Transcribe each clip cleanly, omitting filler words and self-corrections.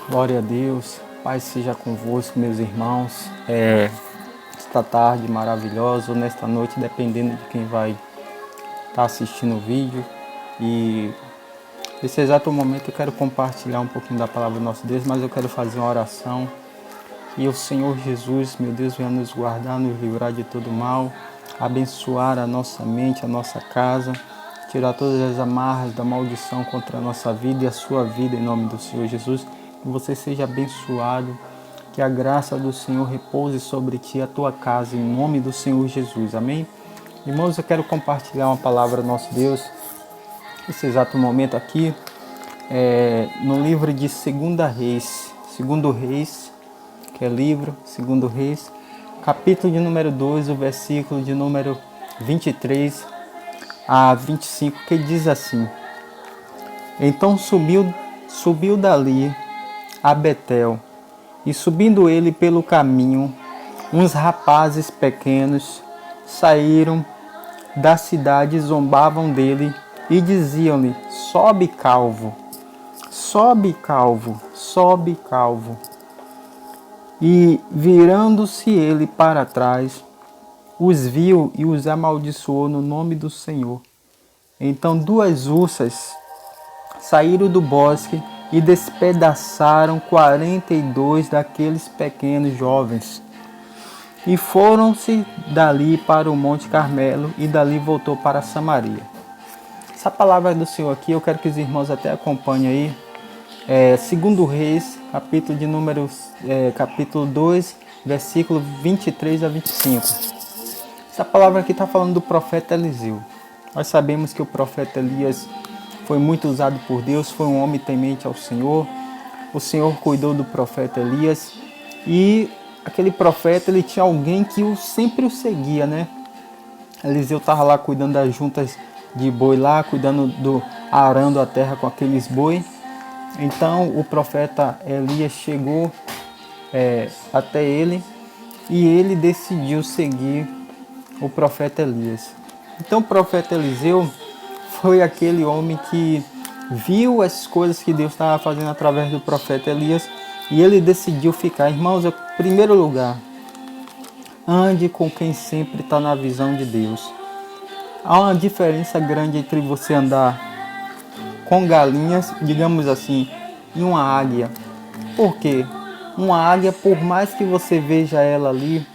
Glória a Deus, paz seja convosco, meus irmãos. Esta tarde maravilhosa, ou nesta noite, dependendo de quem vai estar assistindo o vídeo. E nesse exato momento eu quero compartilhar um pouquinho da palavra do nosso Deus, mas eu quero fazer uma oração. E o Senhor Jesus, meu Deus, venha nos guardar, nos livrar de todo mal, abençoar a nossa mente, a nossa casa, tirar todas as amarras da maldição contra a nossa vida e a sua vida, em nome do Senhor Jesus. Que você seja abençoado, que a graça do Senhor repouse sobre ti e a tua casa, em nome do Senhor Jesus. Amém? Irmãos, eu quero compartilhar uma palavra do nosso Deus, nesse exato momento aqui, no livro de 2 Reis, que é livro 2 Reis, capítulo de número 2, o versículo de número 23 a 25, que diz assim: Então subiu dali a Betel, e subindo ele pelo caminho, uns rapazes pequenos saíram da cidade, zombavam dele e diziam-lhe: sobe calvo, sobe calvo, sobe calvo. E virando-se ele para trás, os viu e os amaldiçoou no nome do Senhor. Então 2 ursas saíram do bosque e despedaçaram 42 daqueles pequenos jovens. E foram-se dali para o Monte Carmelo, e dali voltou para Samaria. Essa palavra do Senhor aqui, eu quero que os irmãos até acompanhem aí. 2 Reis, capítulo 2, versículo 23 a 25. Essa palavra aqui está falando do profeta Eliseu. Nós sabemos que o profeta Elias foi muito usado por Deus, foi um homem temente ao Senhor. O Senhor cuidou do profeta Elias, e aquele profeta, ele tinha alguém que sempre o seguia, né? Eliseu estava lá cuidando das juntas de boi lá, arando a terra com aqueles boi. Então o profeta Elias chegou até ele, e ele decidiu seguir o profeta Elias. Então o profeta Eliseu foi aquele homem que viu as coisas que Deus estava fazendo através do profeta Elias, e ele decidiu ficar. Irmãos, em primeiro lugar, ande com quem sempre está na visão de Deus. Há uma diferença grande entre você andar com galinhas, digamos assim, e uma águia. Por quê? Uma águia, por mais que você veja ela ali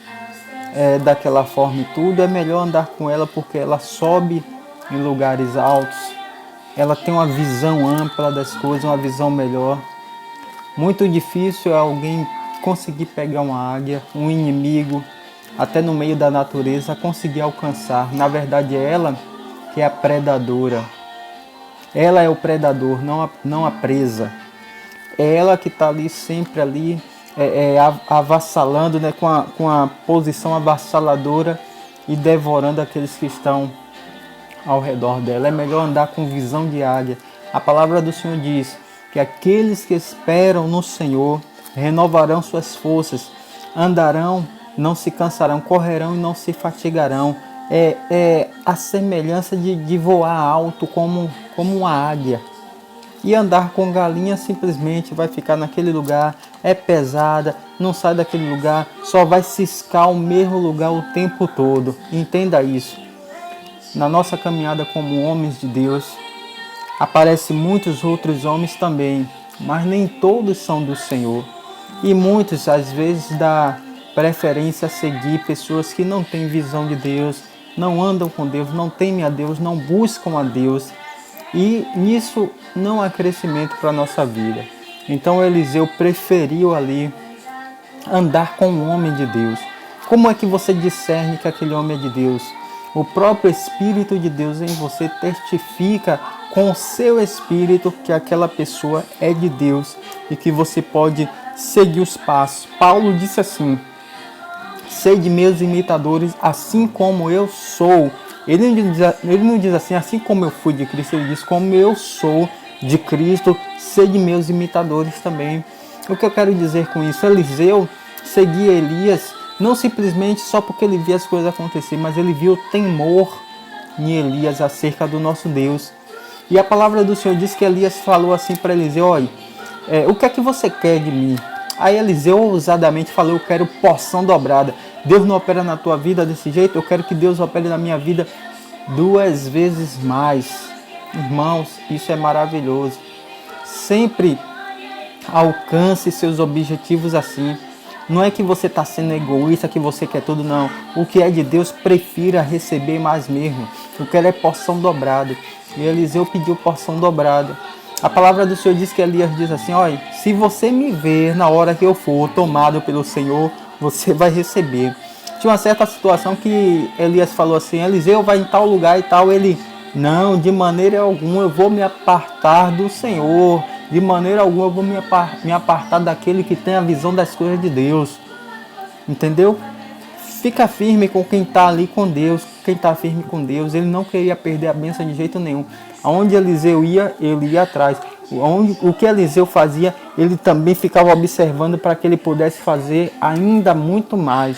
daquela forma e tudo, é melhor andar com ela, porque ela sobe em lugares altos, ela tem uma visão ampla das coisas, uma visão melhor. Muito difícil é alguém conseguir pegar uma águia, um inimigo, até no meio da natureza, conseguir alcançar. Na verdade é ela que é a predadora. Ela é o predador, não a presa. É ela que está ali, sempre ali, avassalando, né, com a posição avassaladora, e devorando aqueles que estão ao redor dela. É melhor andar com visão de águia. A palavra do Senhor diz que aqueles que esperam no Senhor renovarão suas forças, andarão, não se cansarão, correrão e não se fatigarão. É a semelhança de voar alto como uma águia. E andar com galinha simplesmente vai ficar naquele lugar, é pesada, não sai daquele lugar, só vai ciscar o mesmo lugar o tempo todo. Entenda isso. Na nossa caminhada como homens de Deus, aparecem muitos outros homens também, mas nem todos são do Senhor. E muitos, às vezes, dá preferência a seguir pessoas que não têm visão de Deus, não andam com Deus, não temem a Deus, não buscam a Deus. E nisso não há crescimento para a nossa vida. Então Eliseu preferiu ali andar com um homem de Deus. Como é que você discerne que aquele homem é de Deus? O próprio Espírito de Deus em você testifica com o seu espírito que aquela pessoa é de Deus e que você pode seguir os passos. Paulo disse assim: sede meus imitadores, assim como eu sou. Ele não diz assim como eu fui de Cristo, ele diz como eu sou de Cristo, sede meus imitadores também. O que eu quero dizer com isso? Eliseu seguia Elias não simplesmente só porque ele via as coisas acontecer, mas ele viu o temor em Elias acerca do nosso Deus. E a palavra do Senhor diz que Elias falou assim para Eliseu: olha, o que é que você quer de mim? Aí Eliseu ousadamente falou, eu quero porção dobrada. Deus não opera na tua vida desse jeito, eu quero que Deus opere na minha vida 2 vezes mais. Irmãos, isso é maravilhoso. Sempre alcance seus objetivos assim. Não é que você está sendo egoísta, que você quer tudo, não. O que é de Deus, prefira receber mais mesmo. Eu quero é porção dobrada. E Eliseu pediu porção dobrada. A palavra do Senhor diz que Elias diz assim, olha, se você me ver na hora que eu for tomado pelo Senhor, você vai receber. Tinha uma certa situação que Elias falou assim, Eliseu vai em tal lugar e tal, ele, não, de maneira alguma eu vou me apartar do Senhor, de maneira alguma eu vou me apartar daquele que tem a visão das coisas de Deus, entendeu? Fica firme com quem está ali com Deus, quem está firme com Deus, ele não queria perder a bênção de jeito nenhum. Aonde Eliseu ia, ele ia atrás. O que Eliseu fazia, ele também ficava observando para que ele pudesse fazer ainda muito mais.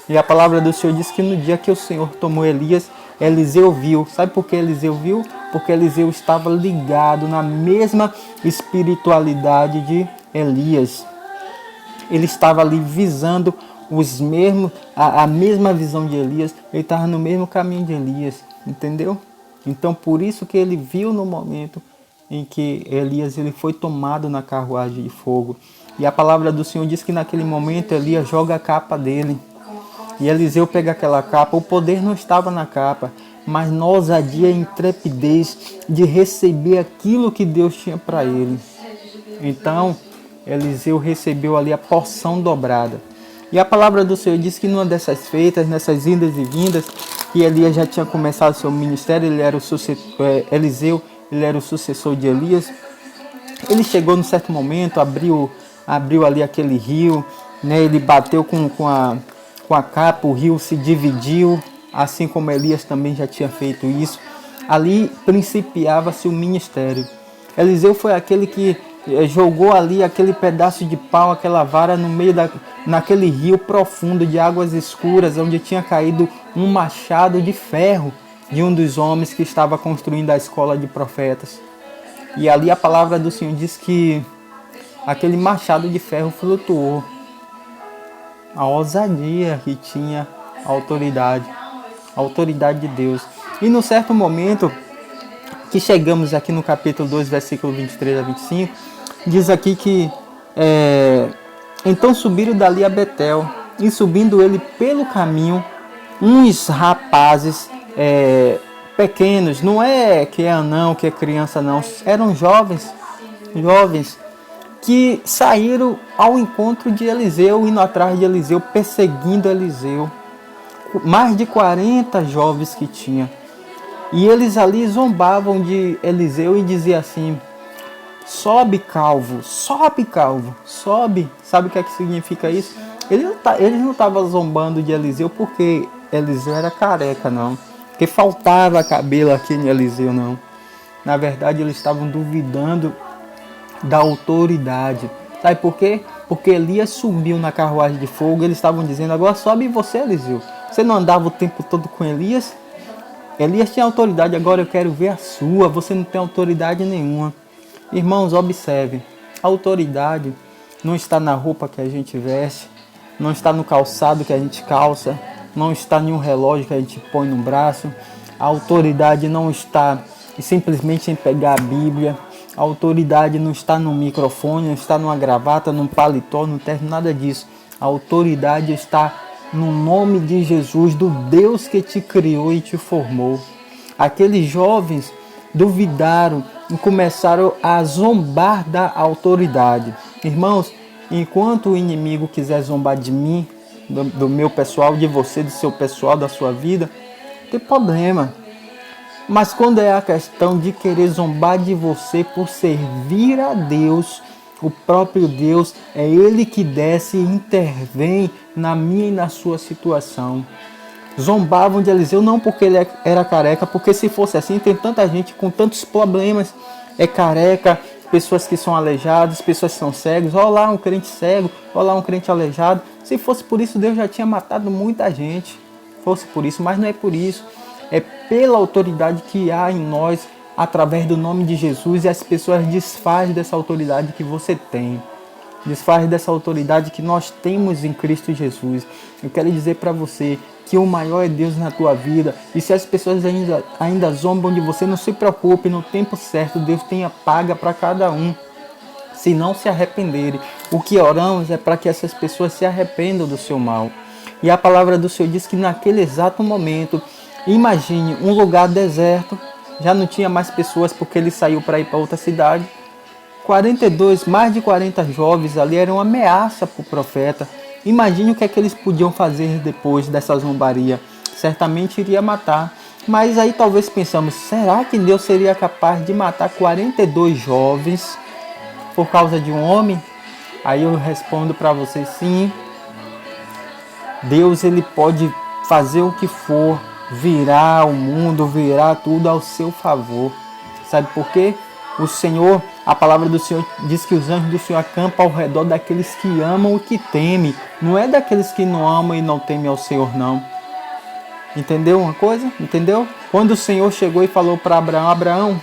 E a palavra do Senhor diz que no dia que o Senhor tomou Elias, Eliseu viu. Sabe por que Eliseu viu? Porque Eliseu estava ligado na mesma espiritualidade de Elias. Ele estava ali visando a mesma visão de Elias. Ele estava no mesmo caminho de Elias, entendeu? Então por isso que ele viu no momento em que Elias ele foi tomado na carruagem de fogo. E a palavra do Senhor diz que naquele momento Elias joga a capa dele. E Eliseu pega aquela capa, o poder não estava na capa, mas na ousadia e intrepidez de receber aquilo que Deus tinha para ele. Então, Eliseu recebeu ali a porção dobrada. E a palavra do Senhor diz que numa dessas feitas, nessas indas e vindas, que Elias já tinha começado seu ministério, Eliseu, ele era o sucessor de Elias. Ele chegou num certo momento, abriu ali aquele rio, né? Ele bateu com a capa, o rio se dividiu, assim como Elias também já tinha feito isso. Ali principiava-se o ministério. Eliseu foi aquele que jogou ali aquele pedaço de pau, aquela vara no meio naquele rio profundo de águas escuras, onde tinha caído um machado de ferro de um dos homens que estava construindo a escola de profetas. E ali a palavra do Senhor diz que aquele machado de ferro flutuou. A ousadia que tinha a autoridade de Deus. E num certo momento, que chegamos aqui no capítulo 2, versículo 23 a 25, diz aqui que então subiram dali a Betel, e subindo ele pelo caminho, uns rapazes pequenos, não é que é anão, que é criança não, eram jovens, que saíram ao encontro de Eliseu, indo atrás de Eliseu, perseguindo Eliseu. Mais de 40 jovens que tinha. E eles ali zombavam de Eliseu e diziam assim, sobe calvo, sobe calvo, sobe. Sabe o que é que significa isso? Eles não estavam zombando de Eliseu porque Eliseu era careca, não. Porque faltava cabelo aqui em Eliseu, não. Na verdade, eles estavam duvidando da autoridade. Sabe por quê? Porque Elias subiu na carruagem de fogo, eles estavam dizendo, agora sobe você, Eliseu. Você não andava o tempo todo com Elias? Elias tinha autoridade, agora eu quero ver a sua, você não tem autoridade nenhuma. Irmãos, observem, a autoridade não está na roupa que a gente veste, não está no calçado que a gente calça, não está em um relógio que a gente põe no braço. A autoridade não está simplesmente em pegar a Bíblia. A autoridade não está no microfone, não está numa gravata, num paletó, não tem nada disso. A autoridade está no nome de Jesus, do Deus que te criou e te formou. Aqueles jovens duvidaram e começaram a zombar da autoridade. Irmãos, enquanto o inimigo quiser zombar de mim, do meu pessoal, de você, do seu pessoal, da sua vida, não tem problema. Mas quando é a questão de querer zombar de você por servir a Deus, o próprio Deus, é Ele que desce e intervém na minha e na sua situação. Zombavam de Eliseu não porque ele era careca, porque se fosse assim, tem tanta gente com tantos problemas, é careca, pessoas que são aleijadas, pessoas que são cegos, olha lá um crente cego, olha lá um crente aleijado. Se fosse por isso, Deus já tinha matado muita gente. Fosse por isso, mas não é por isso. É pela autoridade que há em nós, através do nome de Jesus, e as pessoas desfazem dessa autoridade que você tem. Desfaz dessa autoridade que nós temos em Cristo Jesus. Eu quero dizer para você que o maior é Deus na tua vida. E se as pessoas ainda zombam de você, não se preocupe, no tempo certo Deus tem a paga para cada um. Se não se arrependerem, o que oramos é para que essas pessoas se arrependam do seu mal. E a palavra do Senhor diz que naquele exato momento, imagine um lugar deserto, já não tinha mais pessoas porque ele saiu para ir para outra cidade. 42, mais de 40 jovens ali eram uma ameaça para o profeta. Imagine o que é que eles podiam fazer depois dessa zombaria. Certamente iria matar. Mas aí talvez pensamos, será que Deus seria capaz de matar 42 jovens por causa de um homem? Aí eu respondo para vocês, sim. Deus, ele pode fazer o que for, virar o mundo, virar tudo ao seu favor. Sabe por quê? O Senhor, a palavra do Senhor diz que os anjos do Senhor acampam ao redor daqueles que amam e que temem. Não é daqueles que não amam e não temem ao Senhor, não. Entendeu uma coisa? Entendeu? Quando o Senhor chegou e falou para Abraão, Abraão,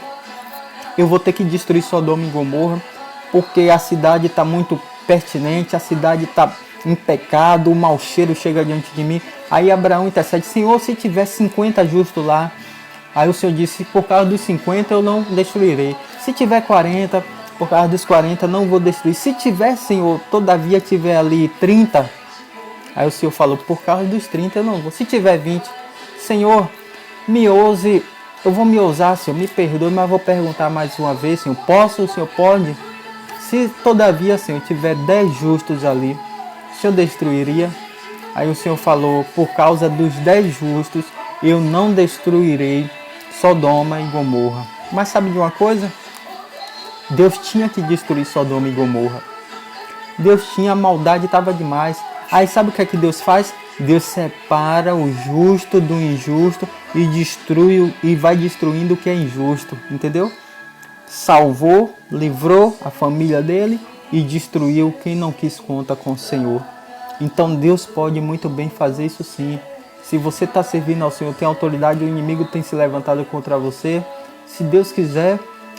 eu vou ter que destruir Sodoma e Gomorra, porque a cidade está muito pertinente, a cidade está em pecado, o mau cheiro chega diante de mim. Aí Abraão intercede, Senhor, se tiver 50 justos lá. Aí o Senhor disse, por causa dos 50 eu não destruirei. Se tiver 40, por causa dos 40 não vou destruir. Se tiver, Senhor, todavia tiver ali 30, aí o Senhor falou, por causa dos 30 eu não vou. Se tiver 20, Senhor, me ouse, eu vou me ousar, Senhor, me perdoe, mas vou perguntar mais uma vez, Senhor, posso? O Senhor pode? Se todavia, Senhor, tiver 10 justos ali, o Senhor destruiria? Aí o Senhor falou, por causa dos 10 justos, eu não destruirei Sodoma e Gomorra. Mas sabe de uma coisa? Deus tinha que destruir Sodoma e Gomorra. Deus tinha, a maldade estava demais. Aí sabe o que é que Deus faz? Deus separa o justo do injusto e destrói e vai destruindo o que é injusto. Entendeu? Salvou, livrou a família dele e destruiu quem não quis conta com o Senhor. Então Deus pode muito bem fazer isso sim. Se você está servindo ao Senhor, tem autoridade, o inimigo tem se levantado contra você. Se Deus quiser,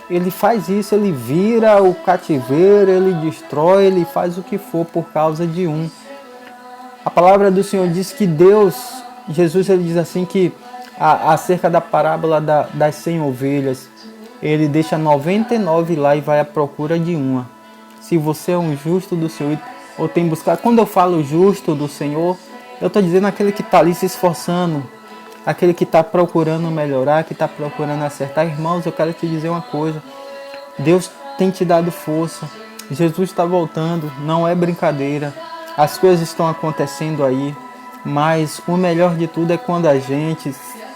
Ele faz isso, Ele vira o cativeiro, Ele destrói, Ele faz o que for por causa de um. A palavra do Senhor diz que Deus, Jesus, Ele diz assim que acerca da parábola das 100 ovelhas, Ele deixa 99 lá e vai à procura de uma. Se você é um justo do Senhor, ou tem buscado, quando eu falo justo do Senhor, eu estou dizendo aquele que está ali se esforçando, aquele que está procurando melhorar, que está procurando acertar. Irmãos, eu quero te dizer uma coisa. Deus tem te dado força. Jesus está voltando, não é brincadeira. As coisas estão acontecendo aí, mas o melhor de tudo é quando a gente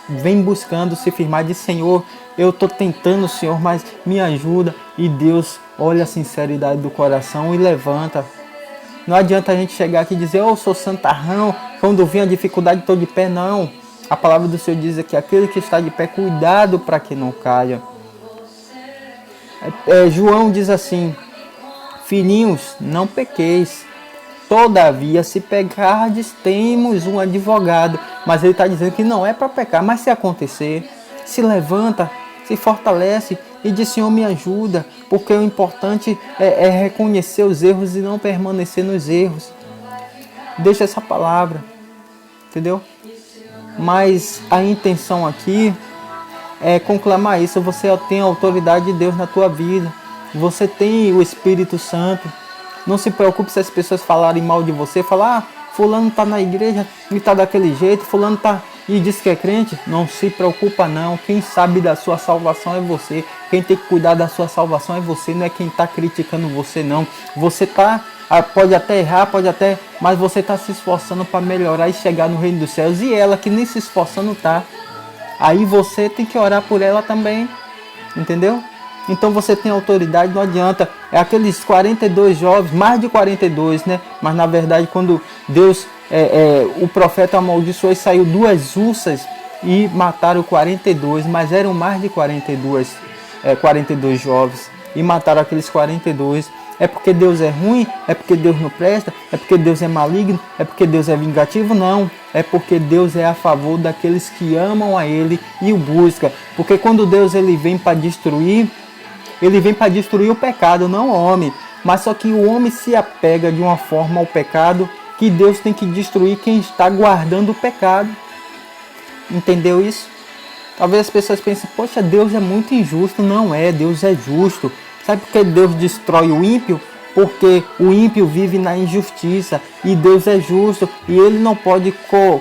vem buscando se firmar de Senhor, eu estou tentando, Senhor, mas me ajuda. E Deus olha a sinceridade do coração e levanta. Não adianta a gente chegar aqui e dizer, eu sou santarrão, quando vem a dificuldade estou de pé, não. A palavra do Senhor diz que aquele que está de pé, cuidado para que não caia. João diz assim, filhinhos, não pequeis, todavia se pecardes, temos um advogado. Mas ele está dizendo que não é para pecar, mas se acontecer, se levanta, se fortalece e diz, Senhor, me ajuda, porque o importante é reconhecer os erros e não permanecer nos erros. Deixa essa palavra, entendeu? Mas a intenção aqui é conclamar isso. Você tem a autoridade de Deus na tua vida, você tem o Espírito Santo. Não se preocupe se as pessoas falarem mal de você, falar, fulano está na igreja e está daquele jeito, fulano está e diz que é crente. Não se preocupa não, quem sabe da sua salvação é você, quem tem que cuidar da sua salvação é você, não é quem está criticando você não. Você pode até errar, mas você está se esforçando para melhorar e chegar no reino dos céus, e ela que nem se esforçando está, aí você tem que orar por ela também, entendeu? Então você tem autoridade, não adianta. É aqueles 42 jovens, mais de 42, né? Mas na verdade quando Deus, o profeta amaldiçoou e saiu 2 ursas e mataram 42, mas eram mais de 42 jovens. e mataram aqueles 42. É porque Deus é ruim? É porque Deus não presta? É porque Deus é maligno? É porque Deus é vingativo? Não. É porque Deus é a favor daqueles que amam a Ele e o buscam. Porque quando Deus ele vem para destruir, Ele vem para destruir o pecado, não o homem. Mas só que o homem se apega de uma forma ao pecado que Deus tem que destruir quem está guardando o pecado. Entendeu isso? Talvez as pessoas pensem, poxa, Deus é muito injusto. Não é, Deus é justo. Sabe por que Deus destrói o ímpio? Porque o ímpio vive na injustiça e Deus é justo e Ele não pode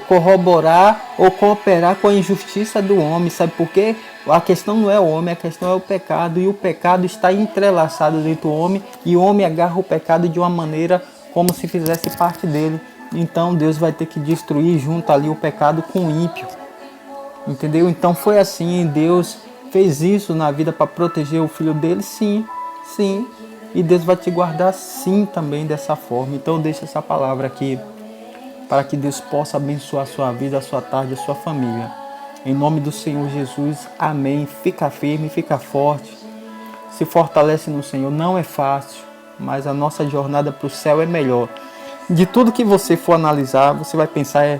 corroborar ou cooperar com a injustiça do homem. Sabe por quê? A questão não é o homem, a questão é o pecado, e o pecado está entrelaçado dentro do homem e o homem agarra o pecado de uma maneira como se fizesse parte dele. Então Deus vai ter que destruir junto ali o pecado com o ímpio. Entendeu? Então foi assim, Deus fez isso na vida para proteger o filho dele? Sim, sim. E Deus vai te guardar sim também dessa forma. Então deixa essa palavra aqui para que Deus possa abençoar a sua vida, a sua tarde, a sua família. Em nome do Senhor Jesus, amém. Fica firme, fica forte. Se fortalece no Senhor. Não é fácil, mas a nossa jornada para o céu é melhor. De tudo que você for analisar, você vai pensar,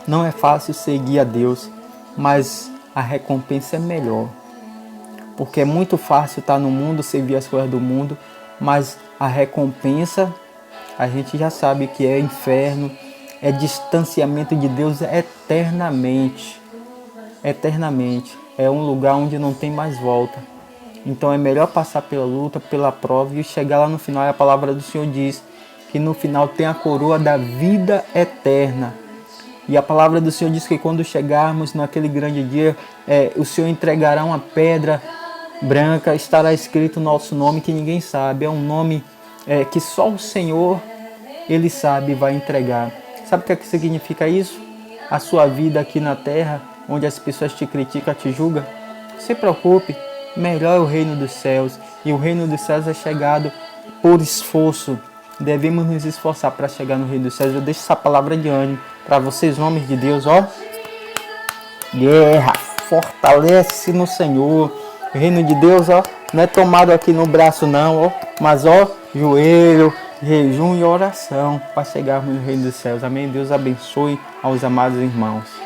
não é fácil seguir a Deus, mas a recompensa é melhor. Porque é muito fácil estar no mundo, servir as coisas do mundo, mas a recompensa, a gente já sabe que é inferno, é distanciamento de Deus eternamente. Eternamente. É um lugar onde não tem mais volta. Então é melhor passar pela luta, pela prova e chegar lá no final. E a palavra do Senhor diz que no final tem a coroa da vida eterna. E a palavra do Senhor diz que quando chegarmos naquele grande dia, o Senhor entregará uma pedra branca, estará escrito o nosso nome que ninguém sabe. É um nome que só o Senhor, Ele sabe e vai entregar. Sabe o que significa isso? A sua vida aqui na terra, onde as pessoas te criticam, te julgam. Não se preocupe, melhor é o reino dos céus. E o reino dos céus é chegado por esforço. Devemos nos esforçar para chegar no reino dos céus. Eu deixo essa palavra de ânimo para vocês, homens de Deus, ó. Guerra, fortalece no Senhor. O reino de Deus, ó, não é tomado aqui no braço não, ó, mas ó, joelho, jejum e oração para chegarmos no reino dos céus. Amém? Deus abençoe aos amados irmãos.